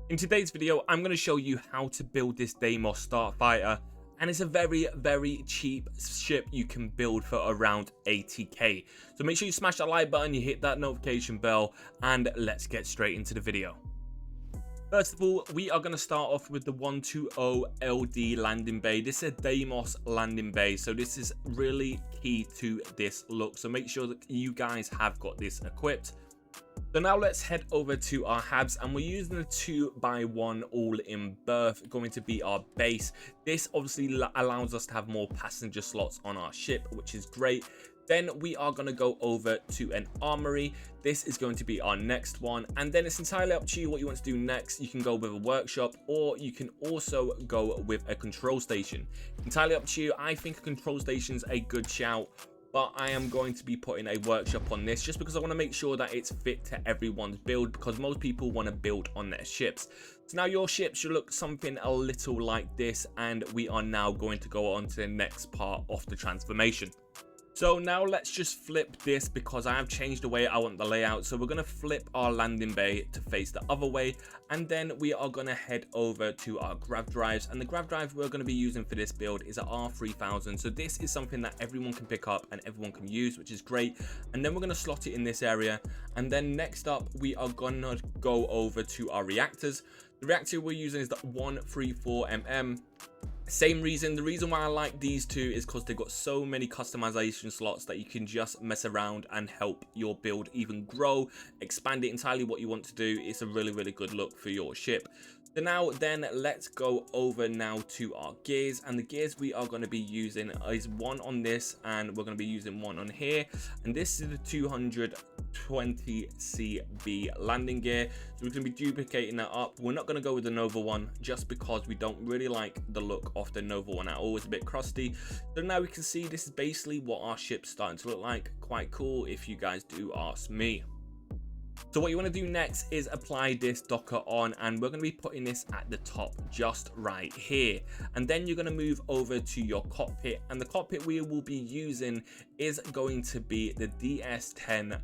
In today's video, I'm going to show you how to build this DEIMOS Starfighter, and it's a very cheap ship you can build for around 80k. So make sure you smash that like button, you hit that notification bell, and let's get straight into the video. First of all, we are going to start off with the 120 LD landing bay. This is a DEIMOS landing bay, so this is really key to this look. So make sure that you guys have got this equipped. So now let's head over to our habs, and we're using the 2x1 all-in berth, going to be our base. This obviously allows us to have more passenger slots on our ship, which is great. Then we are going to go over to an armory. This is going to be our next one, and then it's entirely up to you what you want to do next. You can go with a workshop, or you can also go with a control station. Entirely up to you. I think a control station is a good shout, but I am going to be putting a workshop on this just because I want to make sure that it's fit to everyone's build, because most people want to build on their ships. So now your ship should look something a little like this, and we are now going to go on to the next part of the transformation. So now let's just flip this, because I have changed the way I want the layout. So we're going to flip our landing bay to face the other way, and then we are going to head over to our grav drives. And the grav drive we're going to be using for this build is an R3000. So this is something that everyone can pick up and everyone can use, which is great. And then we're going to slot it in this area. And then next up, we are going to go over to our reactors. The reactor we're using is the 134mm. Same reason. The reason why I like these two is because they've got so many customization slots that you can just mess around and help your build even grow, expand it entirely what you want to do. It's a really good look for your ship. So now then let's go over now to our gears, and the gears we are going to be using is one on this, and we're going to be using one on here, and this is the 220 CB landing gear. So we're going to be duplicating that up. We're not going to go with the Nova one just because we don't really like the look of the Nova one at all. It's a bit crusty. So now we can see this is basically what our ship's starting to look like. Quite cool if you guys do ask me. So what you want to do next is apply this docker on, and we're going to be putting this at the top just right here. And then you're going to move over to your cockpit, and the cockpit we will be using is going to be the DS10.1.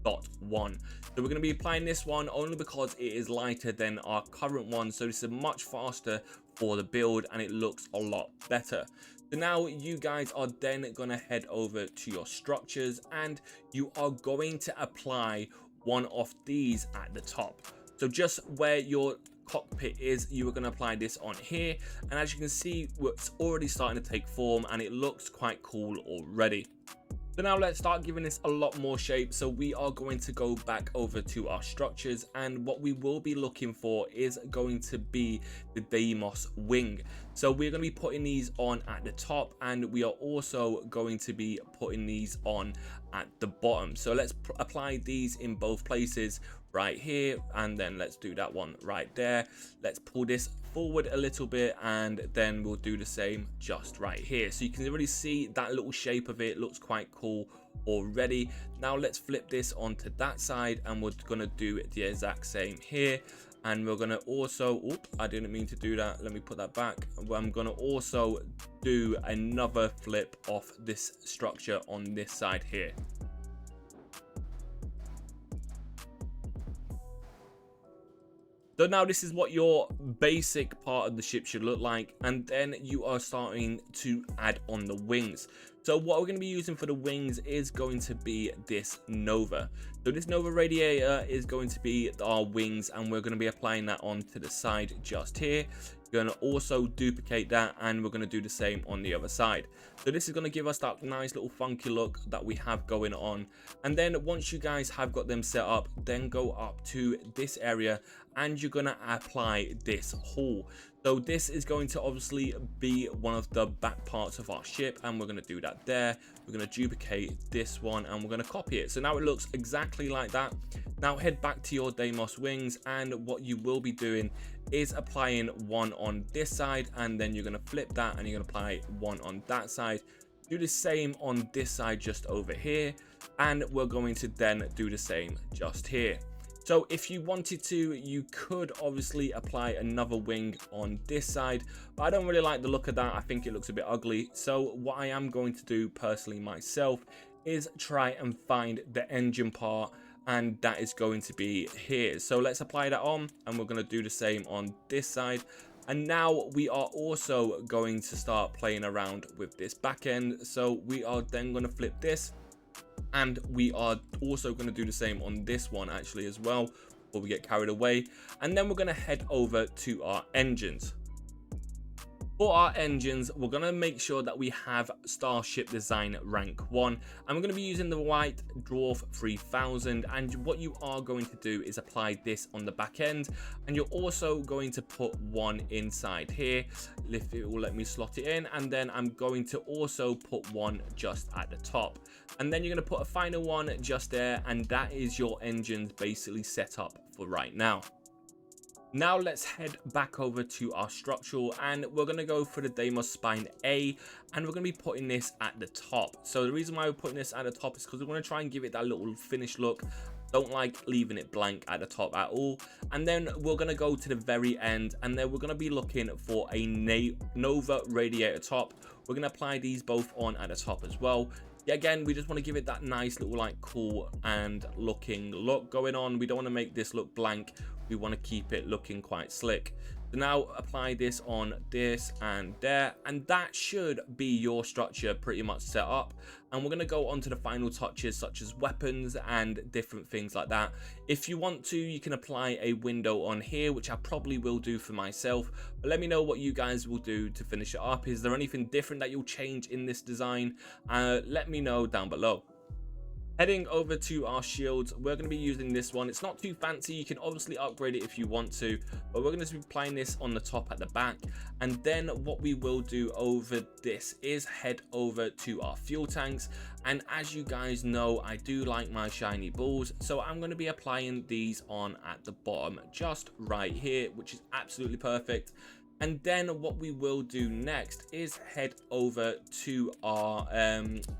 So we're going to be applying this one only because it is lighter than our current one, so this is much faster for the build and it looks a lot better. So now you guys are then going to head over to your structures, and you are going to apply one of these at the top. So just where your cockpit is, you are going to apply this on here, and as you can see, it's already starting to take form and it looks quite cool already. So now let's start giving this a lot more shape. So we are going to go back over to our structures, and what we will be looking for is going to be the DEIMOS wing. So we're going to be putting these on at the top, and we are also going to be putting these on at the bottom. So let's apply these in both places right here, and then let's do that one right there. Let's pull this forward a little bit, and then we'll do the same just right here. So you can really see that little shape of it looks quite cool already. Now let's flip this onto that side, and we're gonna do the exact same here. And we're gonna also, oops, I didn't mean to do that, let me put that back. I'm gonna also do another flip off this structure on this side here. So now this is what your basic part of the ship should look like, and then you are starting to add on the wings. So what we're going to be using for the wings is going to be this Nova. So this Nova radiator is going to be our wings, and we're going to be applying that onto the side just here. You're going to also duplicate that, and we're going to do the same on the other side. So this is going to give us that nice little funky look that we have going on. And then once you guys have got them set up, then go up to this area, and you're going to apply this hull. So this is going to obviously be one of the back parts of our ship, and we're going to do that there. We're going to duplicate this one, and we're going to copy it. So now it looks exactly like that. Now head back to your DEIMOS wings, and what you will be doing is applying one on this side, and then you're going to flip that, and you're going to apply one on that side. Do the same on this side just over here, and we're going to then do the same just here. So if you wanted to, you could obviously apply another wing on this side, but I don't really like the look of that. I think it looks a bit ugly. So what I am going to do personally myself is try and find the engine part and that is going to be here. So let's apply that on, and we're going to do the same on this side. And now we are also going to start playing around with this back end. So we are then going to flip this, and we are also going to do the same on this one actually as well, before we get carried away. And then we're going to head over to our engines. For our engines, we're going to make sure that we have Starship Design Rank 1, and we're going to be using the White Dwarf 3000. And what you are going to do is apply this on the back end, and you're also going to put one inside here, if it will let me slot it in, and then I'm going to also put one just at the top, and then you're going to put a final one just there, and that is your engines basically set up for right now. Now let's head back over to our structural, and we're going to go for the DEIMOS Spine A, and we're going to be putting this at the top. So the reason why we're putting this at the top is because we want to try and give it that little finished look. Don't like leaving it blank at the top at all. And then we're going to go to the very end, and then we're going to be looking for a Nova radiator top. We're going to apply these both on at the top as well. Yeah, again, we just want to give it that nice little like cool and looking look going on. We don't want to make this look blank. We want to keep it looking quite slick. So now apply this on this and there, and that should be your structure pretty much set up. And we're going to go on to the final touches, such as weapons and different things like that. If you want to, you can apply a window on here, which I probably will do for myself, but let me know what you guys will do to finish it up. Is there anything different that you'll change in this design? Let me know down below. Heading over to our shields, we're going to be using this one. It's not too fancy. You can obviously upgrade it if you want to, but we're going to be applying this on the top at the back. And then what we will do over this is head over to our fuel tanks. And as you guys know, I do like my shiny balls, so I'm going to be applying these on at the bottom just right here, which is absolutely perfect. And then what we will do next is head over to our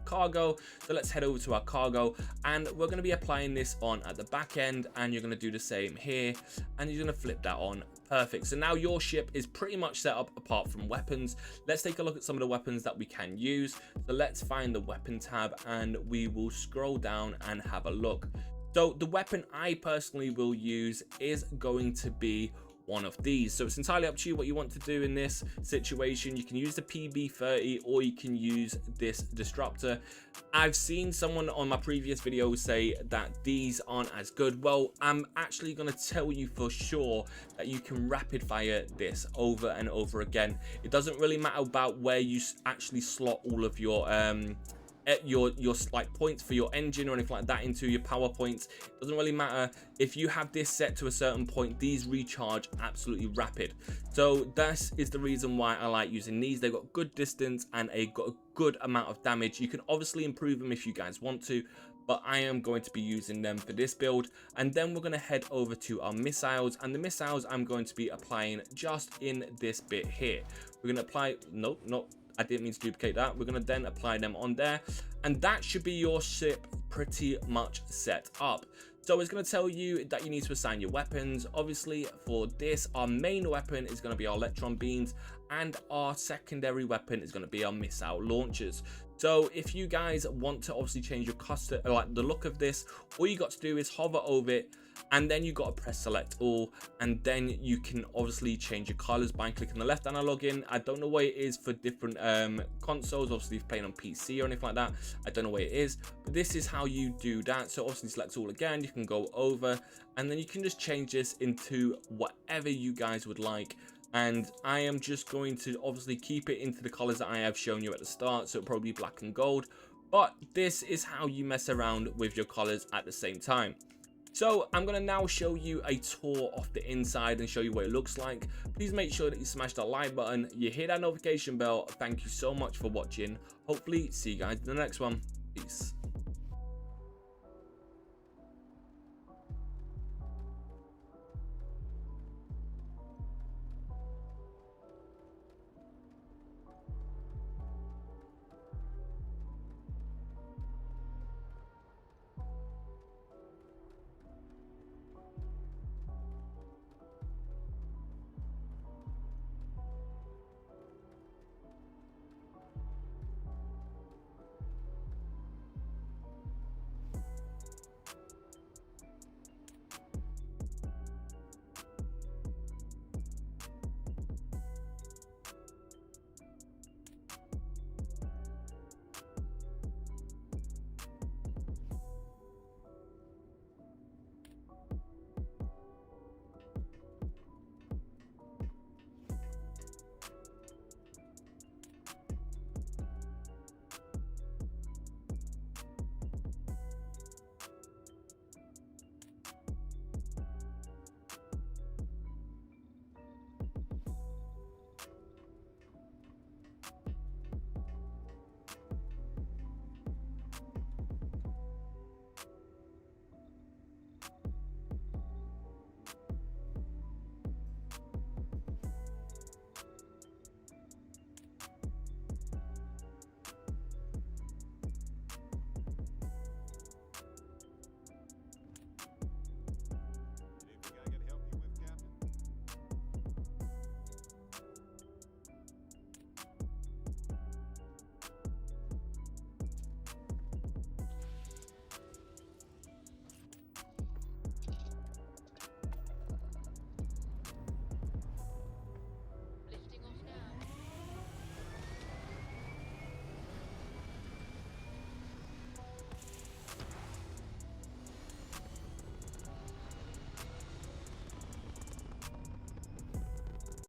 cargo. So let's head over to our cargo, and we're going to be applying this on at the back end, and you're going to do the same here, and you're going to flip that on. Perfect. So now your ship is pretty much set up apart from weapons. Let's take a look at some of the weapons that we can use. So let's find the weapon tab, and we will scroll down and have a look. So the weapon I personally will use is going to be one of these. So it's entirely up to you what you want to do in this situation. You can use the PB30, or you can use this disruptor. I've seen someone on my previous video say that these aren't as good. Well, I'm actually going to tell you for sure that you can rapid fire this over and over again. It doesn't really matter about where you actually slot all of your like points for your engine or anything like that into your power points. It doesn't really matter. If you have this set to a certain point, these recharge absolutely rapid. So that is the reason why I like using these. They've got good distance and got a good amount of damage. You can obviously improve them if you guys want to, but I am going to be using them for this build. And then we're going to head over to our missiles, and the missiles I'm going to be applying just in this bit here. We're going to apply, nope, I didn't mean to duplicate that. We're going to then apply them on there, and that should be your ship pretty much set up. So it's going to tell you that you need to assign your weapons. Obviously for this, our main weapon is going to be our electron beams, and our secondary weapon is going to be our missile launchers. So if you guys want to obviously change your custom, like the look of this, all you got to do is hover over it, and then you got to press select all, and then you can obviously change your colors by clicking the left analog in. I don't know what it is for different consoles, obviously if you're playing on PC or anything like that, I don't know what it is, but this is how you do that. So obviously select all again, you can go over, and then you can just change this into whatever you guys would like. And I am just going to obviously keep it into the colors that I have shown you at the start, so probably black and gold, but this is how you mess around with your colors at the same time. So I'm going to now show you a tour of the inside and show you what it looks like. Please make sure that you smash that like button, you hit that notification bell. Thank you so much for watching. Hopefully see you guys in the next one. Peace.